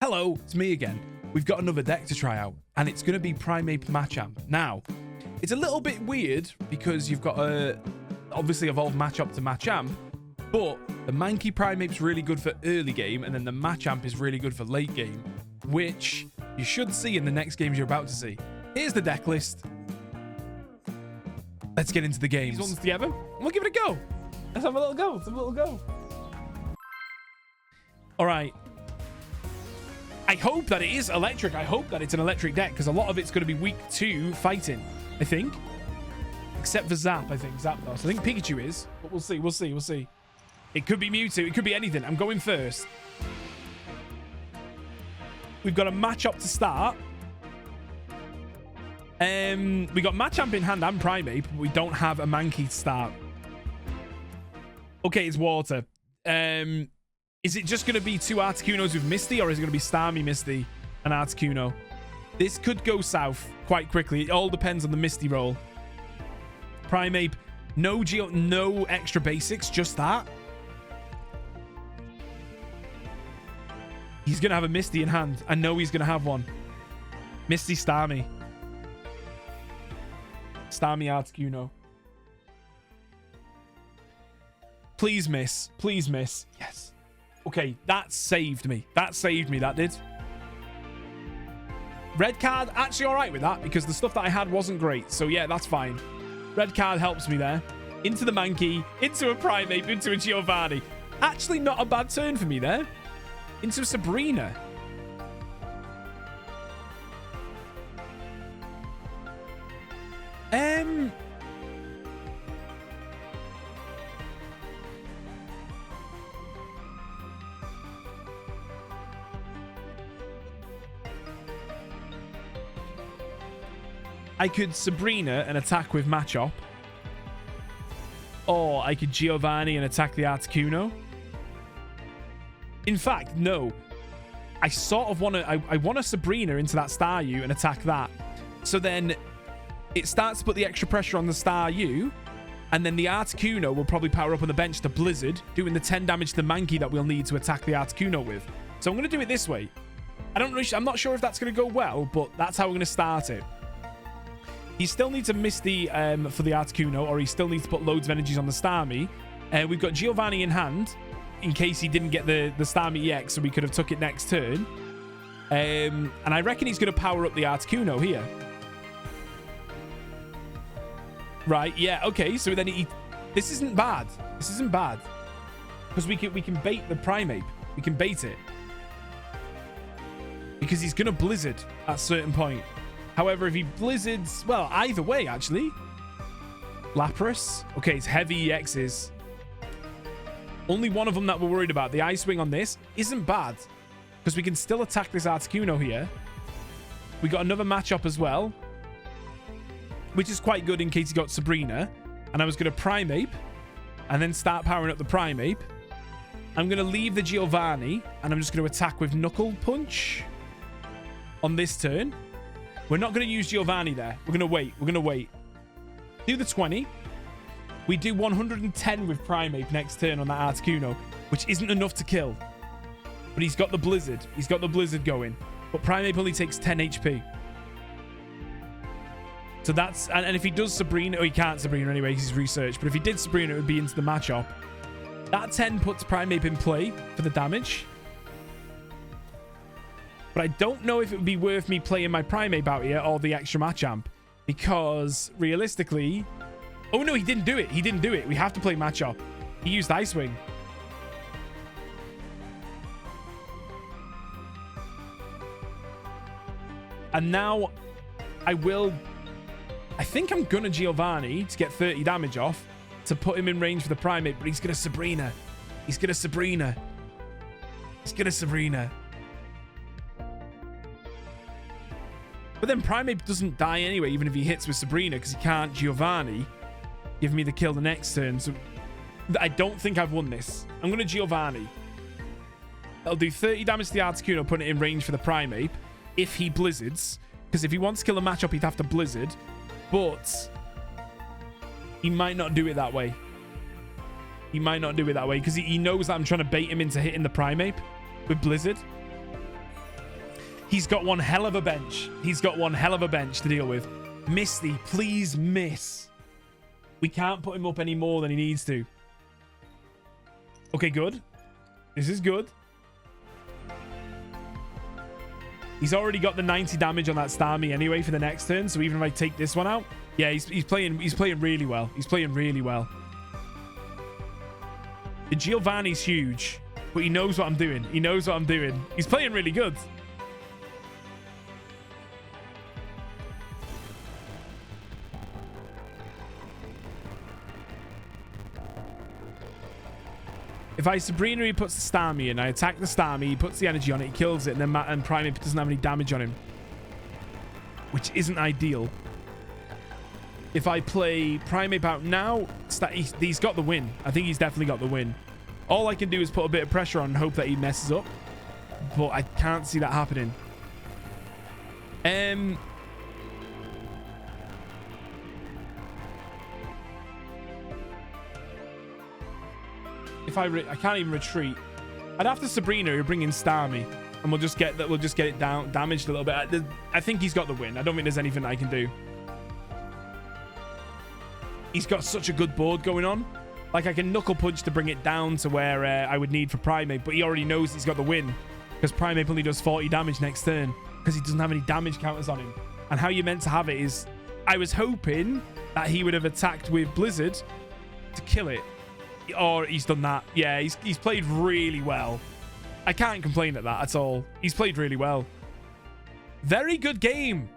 Hello, it's me again. We've got another deck to try out, and it's going to be Primeape Machamp. Now, it's a little bit weird because you've got a obviously evolved Machamp to Machamp, but the Manky Primeape's really good for early game, and then the Machamp is really good for late game, which you should see in the next games you're about to see. Here's the deck list. Let's get into the games. These ones together, and we'll give it a go. Let's have a little go. Let's have a little go. All right. I hope that it is electric. I hope that it's an electric deck because a lot of it's going to be weak to fighting, I think. Except for Zap, I think. Zapdos. I think Pikachu is, but we'll see. We'll see. We'll see. It could be Mewtwo. It could be anything. I'm going first. We've got a Machamp to start. We got Machamp in hand and Primeape, but we don't have a Mankey to start. Okay, it's water. Is it just going to be two Articunos with Misty, or is it going to be Starmie, Misty, and Articuno? This could go south quite quickly. It all depends on the Misty roll. Primeape, no extra basics, just that. He's going to have a Misty in hand. I know he's going to have one. Misty, Starmie. Starmie, Articuno. Please miss. Please miss. Yes. Okay, that saved me. That saved me, that did. Red card, actually all right with that because the stuff that I had wasn't great. So yeah, that's fine. Red card helps me there. Into the Mankey, into a Primeape, into a Giovanni. Actually not a bad turn for me there. Into Sabrina. I could Sabrina and attack with Machamp. Or I could Giovanni and attack the Articuno. In fact, no. I sort of want to... I want a Sabrina into that Staryu and attack that. So then it starts to put the extra pressure on the Staryu. And then the Articuno will probably power up on the bench to Blizzard, doing the 10 damage to the Mankey that we'll need to attack the Articuno with. So I'm going to do it this way. I'm not sure if that's going to go well, but that's how we're going to start it. He still needs a Misty for the Articuno, or he still needs to put loads of energies on the Starmie. We've got Giovanni in hand, in case he didn't get the Starmie EX, so we could have took it next turn. And I reckon he's going to power up the Articuno here. Right, yeah, okay. So then this isn't bad. This isn't bad. Because we can bait the Primeape. We can bait it. Because he's going to Blizzard at a certain point. However, if he Blizzards... Well, either way, actually. Lapras. Okay, it's heavy EXs. Only one of them that we're worried about. The Ice Wing on this isn't bad. Because we can still attack this Articuno here. We got another Machamp as well. Which is quite good in case he got Sabrina. And I was going to Primeape. And then start powering up the Primeape. I'm going to leave the Giovanni. And I'm just going to attack with Knuckle Punch. On this turn. We're not going to use Giovanni there. We're going to wait. We're going to wait. Do the 20. We do 110 with Primeape next turn on that Articuno, which isn't enough to kill. But he's got the Blizzard. He's got the Blizzard going. But Primeape only takes 10 HP. So that's... And if he does Sabrina... Oh, he can't Sabrina anyway. He's researched. But if he did Sabrina, it would be into the Machamp. That 10 puts Primeape in play for the damage. But I don't know if it would be worth me playing my Primeape out here or the extra Machamp. Because, realistically... Oh, no, he didn't do it. He didn't do it. We have to play Machamp. He used Ice Wing. And now, I think I'm going to Giovanni to get 30 damage off to put him in range for the Primeape. But he's going to Sabrina. He's going to Sabrina. He's going to Sabrina. But then Primeape doesn't die anyway, even if he hits with Sabrina, because he can't Giovanni give me the kill the next turn. So I don't think I've won this. I'm going to Giovanni. That'll do 30 damage to the Articuno, putting it in range for the Primeape, if he Blizzards. Because if he wants to kill a Machamp, he'd have to Blizzard. But he might not do it that way. He might not do it that way, because he knows that I'm trying to bait him into hitting the Primeape with Blizzard. He's got one hell of a bench. He's got one hell of a bench to deal with. Misty, please miss. We can't put him up any more than he needs to. Okay, good. This is good. He's already got the 90 damage on that Starmie anyway for the next turn. So even if I take this one out, yeah, he's playing really well. He's playing really well. The Giovanni's huge, but he knows what I'm doing. He knows what I'm doing. He's playing really good. If I Sabrina, he puts the Starmie in. I attack the Starmie, he puts the energy on it, he kills it, and then and Primeape doesn't have any damage on him, which isn't ideal. If I play Primeape out now, he's got the win. I think he's definitely got the win. All I can do is put a bit of pressure on and hope that he messes up, but I can't see that happening. If I can't even retreat. I'd have to Sabrina or bring in Starmie, and we'll just get that. We'll just get it down, damaged a little bit. I think he's got the win. I don't think there's anything I can do. He's got such a good board going on. Like, I can Knuckle Punch to bring it down to where I would need for Primeape, but he already knows he's got the win because Primeape only does 40 damage next turn because he doesn't have any damage counters on him. And how you're meant to have it is, I was hoping that he would have attacked with Blizzard to kill it. Or he's done that. Yeah, he's played really well. I can't complain at that at all. He's played really well. Very good game.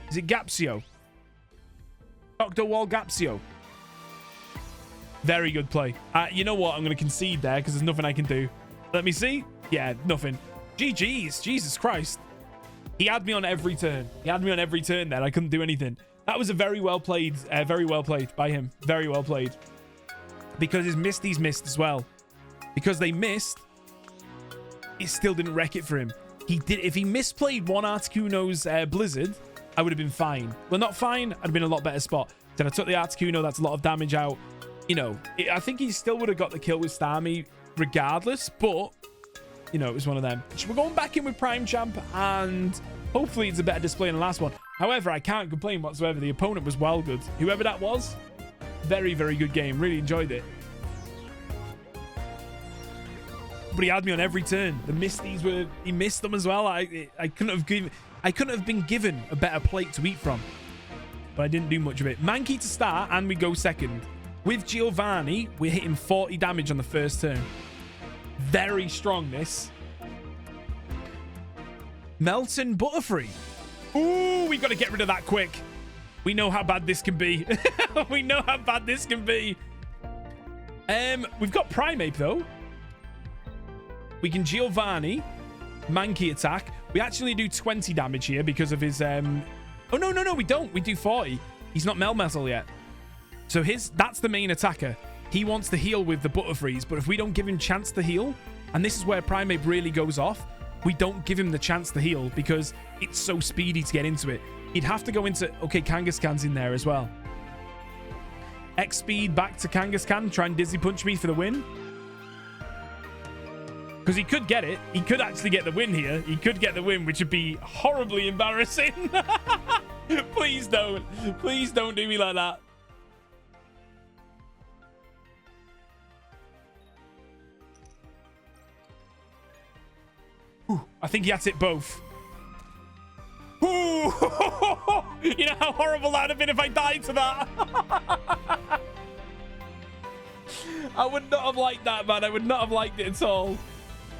Is it Gapsio? Dr. Wall Gapsio. Very good play. You know what? I'm going to concede there because there's nothing I can do. Let me see. Yeah, nothing. GG's. Jesus Christ. He had me on every turn. He had me on every turn there. I couldn't do anything. That was a very well played by him. Very well played. Because his Misty's missed as well. Because they missed, it still didn't wreck it for him. He did. If he misplayed one Articuno's Blizzard, I would have been fine. Well, not fine. I'd have been in a lot better spot. Then I took the Articuno. That's a lot of damage out. You know, I think he still would have got the kill with Starmie regardless. But, you know, it was one of them. So we're going back in with PrimeChamp, and hopefully it's a better display than the last one. However, I can't complain whatsoever. The opponent was well good. Whoever that was, very, very good game. Really enjoyed it. But he had me on every turn. The Misties were... He missed them as well. I couldn't have been given a better plate to eat from. But I didn't do much of it. Mankey to start, and we go second. With Giovanni, we're hitting 40 damage on the first turn. Very strong, this. Melton Butterfree. Ooh, we got to get rid of that quick. We know how bad this can be. We know how bad this can be. We've got Primeape, though. We can Giovanni. Mankey attack. We actually do 20 damage here because of his... Oh, no, we don't. We do 40. He's not Melmetal yet. So that's the main attacker. He wants to heal with the Butterfrees, but if we don't give him chance to heal, and this is where Primeape really goes off, we don't give him the chance to heal because it's so speedy to get into it. He'd have to go into... Okay, Kangaskhan's in there as well. X speed back to Kangaskhan. Try and Dizzy Punch me for the win. Because he could get it. He could actually get the win here. He could get the win, which would be horribly embarrassing. Please don't. Please don't do me like that. I think he had it both. Ooh. You know how horrible that would have been if I died to that. I would not have liked that, man. I would not have liked it at all.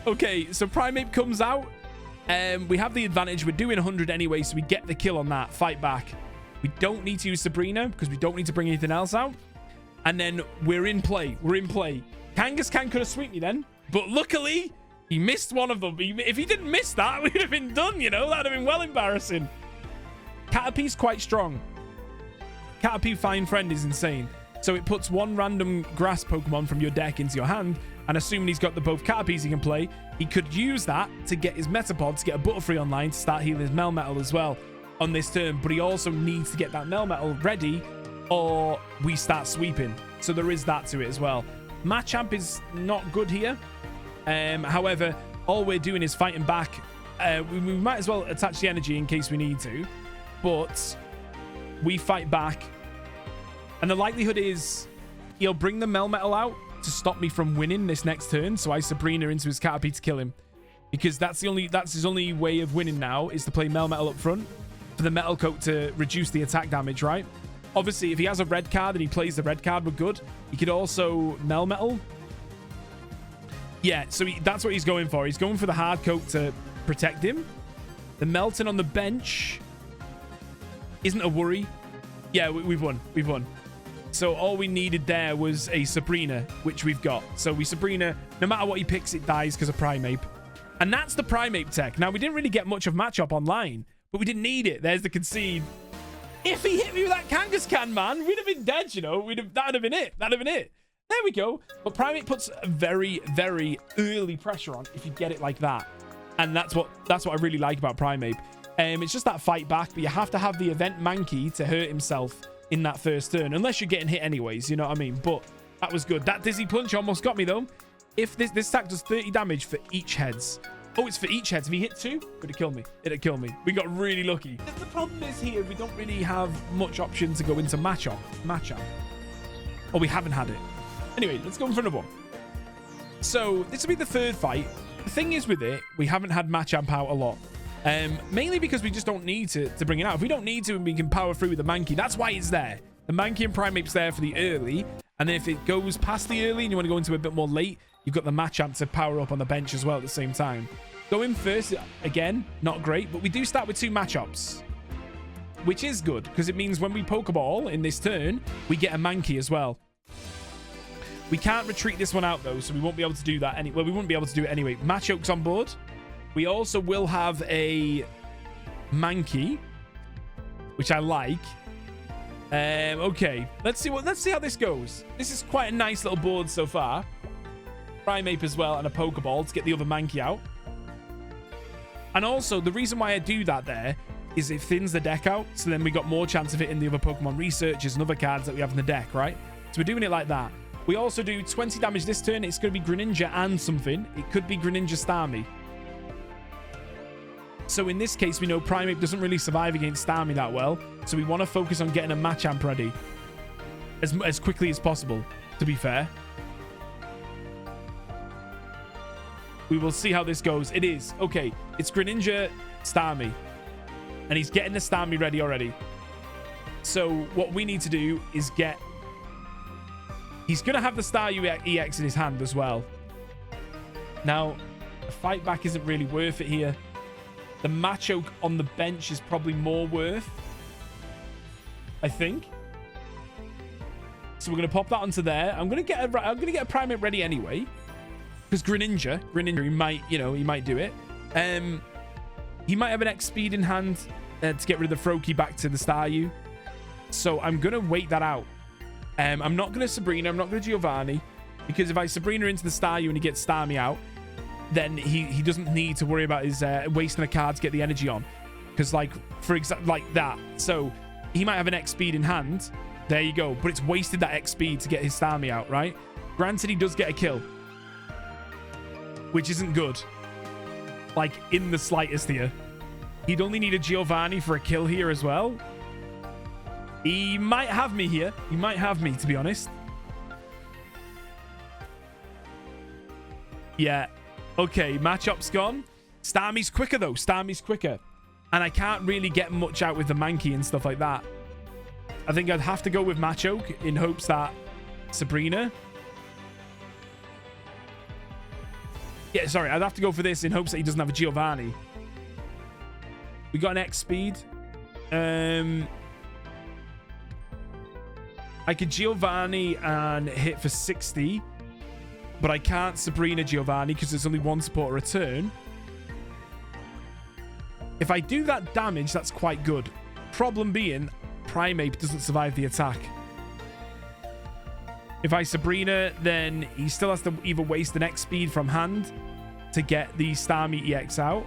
Okay, so Primeape comes out. We have the advantage. We're doing 100 anyway, so we get the kill on that. Fight back. We don't need to use Sabrina because we don't need to bring anything else out. And then we're in play. We're in play. Kangaskhan could have sweeped me then, but luckily... He missed one of them. If he didn't miss that, we'd have been done, you know? That would have been well embarrassing. Caterpie's quite strong. Caterpie Fine Friend is insane. So it puts one random grass Pokemon from your deck into your hand, and assuming he's got the both Caterpies he can play, he could use that to get his Metapod, to get a Butterfree online, to start healing his Melmetal as well on this turn. But he also needs to get that Melmetal ready, or we start sweeping. So there is that to it as well. Machamp is not good here. However, all we're doing is fighting back we might as well attach the energy in case we need to. But we fight back. And the likelihood is he'll bring the Melmetal out to stop me from winning this next turn. So I Sabrina into his Caterpie to kill him. Because that's his only way of winning now, is to play Melmetal up front for the Metal Coat to reduce the attack damage, right? Obviously, if he has a red card and he plays the red card, we're good. He could also Melmetal. Yeah, so that's what he's going for. He's going for the hard coat to protect him. The Melton on the bench isn't a worry. Yeah, we've won. We've won. So all we needed there was a Sabrina, which we've got. So we Sabrina, no matter what he picks, it dies because of Primeape. And that's the Primeape tech. Now, we didn't really get much of Machamp online, but we didn't need it. There's the concede. If he hit me with that Kangaskhan, man, we'd have been dead, you know. That would have been it. That would have been it. There we go. But Primeape puts a very, very early pressure on if you get it like that. And that's what I really like about Primeape. It's just that fight back, but you have to have the event Mankey to hurt himself in that first turn, unless you're getting hit anyways, you know what I mean? But that was good. That Dizzy Punch almost got me, though. If this attack does 30 damage for each heads. Oh, it's for each heads. If he hit 2, it'd kill me. It'd kill me. We got really lucky. The problem is here, we don't really have much option to go into Machamp. Or we haven't had it. Anyway, let's go in for another one. So this will be the third fight. The thing is with it, we haven't had Machamp out a lot. Mainly because we just don't need to bring it out. If we don't need to and we can power through with the Mankey, that's why it's there. The Mankey and Primeape's there for the early. And then if it goes past the early and you want to go into a bit more late, you've got the Machamp to power up on the bench as well at the same time. Going first, again, not great. But we do start with 2 Machamps, which is good because it means when we Pokeball in this turn, we get a Mankey as well. We can't retreat this one out, though, so we won't be able to do that. Well, we wouldn't be able to do it anyway. Machoke's on board. We also will have a Mankey, which I like. Okay, let's see how this goes. This is quite a nice little board so far. Primeape as well and a Pokeball to get the other Mankey out. And also, the reason why I do that there is it thins the deck out, so then we got more chance of hitting the other Pokemon researchers and other cards that we have in the deck, right? So we're doing it like that. We also do 20 damage this turn. It's going to be Greninja and something. It could be Greninja Starmie. So in this case, we know Primeape doesn't really survive against Starmie that well. So we want to focus on getting a Machamp ready as quickly as possible, to be fair. We will see how this goes. It is. Okay, it's Greninja Starmie. And he's getting the Starmie ready already. So what we need to do is get... He's going to have the Staryu EX in his hand as well. Now, the fight back isn't really worth it here. The Machoke on the bench is probably more worth, I think. So we're going to pop that onto there. I'm going to get a Primeape ready anyway. Because Greninja, he might do it. He might have an X speed in hand to get rid of the Froakie back to the Staryu. So I'm going to wait that out. I'm not going to Sabrina. I'm not going to Giovanni. Because if I Sabrina into the Staryu and he gets Starmie out, then he doesn't need to worry about his wasting a card to get the energy on. Because, for example, like that. So he might have an X speed in hand. There you go. But it's wasted that X speed to get his Starmie out, right? Granted, he does get a kill. Which isn't good. Like, in the slightest here. He'd only need a Giovanni for a kill here as well. He might have me here. He might have me, to be honest. Yeah. Okay, Machop's gone. Starmie's quicker, though. Starmie's quicker. And I can't really get much out with the Mankey and stuff like that. I think I'd have to go with Machoke in hopes that Sabrina... Yeah, sorry. I'd have to go for this in hopes that he doesn't have a Giovanni. We got an X speed. I could Giovanni and hit for 60. But I can't Sabrina Giovanni because there's only one support return. If I do that damage, that's quite good. Problem being, Primeape doesn't survive the attack. If I Sabrina, then he still has to either waste an X speed from hand to get the Starmie EX out.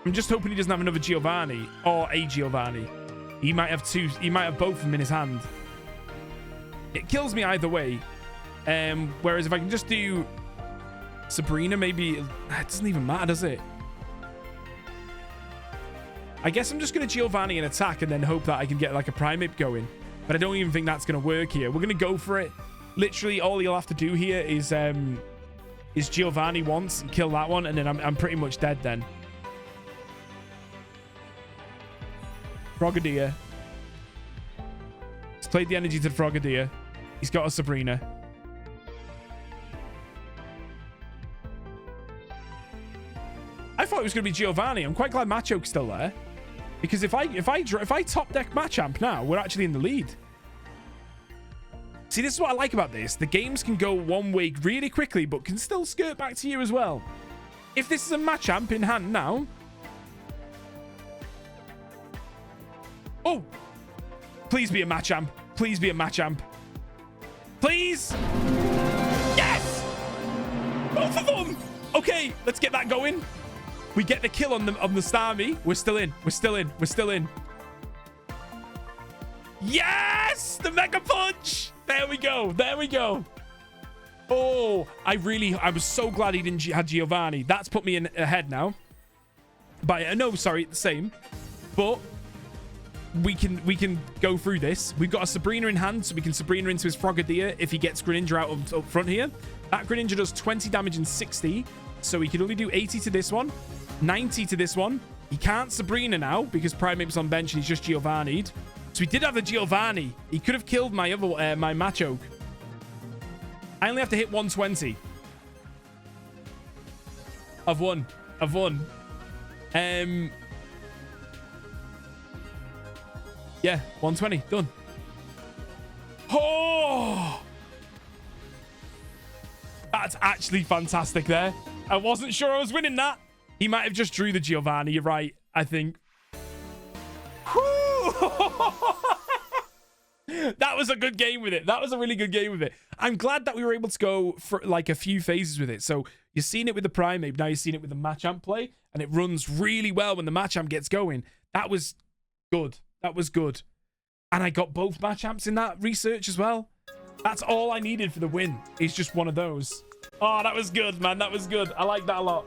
I'm just hoping he doesn't have another Giovanni or a Giovanni. He might have two. He might have both of them in his hand. It kills me either way. Whereas if I can just do Sabrina, maybe. It doesn't even matter, does it? I guess I'm just going to Giovanni and attack and then hope that I can get like a Primeape going. But I don't even think that's going to work here. We're going to go for it. Literally, all you'll have to do here is Giovanni once and kill that one, and then I'm pretty much dead then. Frogadier. He's played the energy to the Frogadier. He's got a Sabrina. I thought it was going to be Giovanni. I'm quite glad Machoke's still there. Because if I top deck Machamp now, we're actually in the lead. See, this is what I like about this. The games can go one way really quickly, but can still skirt back to you as well. If this is a Machamp in hand now. Oh! Please be a Machamp. Please be a Machamp. Please! Yes! Both of them! Okay, let's get that going. We get the kill on the Starmie. We're still in. We're still in. We're still in. Yes! The Mega Punch! There we go. There we go. Oh, I was so glad he didn't have Giovanni. That's put me in ahead now. But no, sorry, the same. But we can go through this. We've got a Sabrina in hand, so we can Sabrina into his Frogadier if he gets Greninja out up front here. That Greninja does 20 damage and 60. So he can only do 80 to this one, 90 to this one. He can't Sabrina now because Primeape's on bench and he's just Giovanni'd. So he did have the Giovanni. He could have killed my other my Machoke. I only have to hit 120. I've won. I've won. Yeah, 120. Done. Oh! That's actually fantastic there. I wasn't sure I was winning that. He might have just drew the Giovanni. You're right, I think. That was a good game with it. That was a really good game with it. I'm glad that we were able to go for like a few phases with it. So you've seen it with the Primeape. Now you've seen it with the Machamp play. And it runs really well when the Machamp gets going. That was good. That was good. And I got both Machamps in that research as well. That's all I needed for the win. It's just one of those. Oh, that was good, man. That was good. I like that a lot.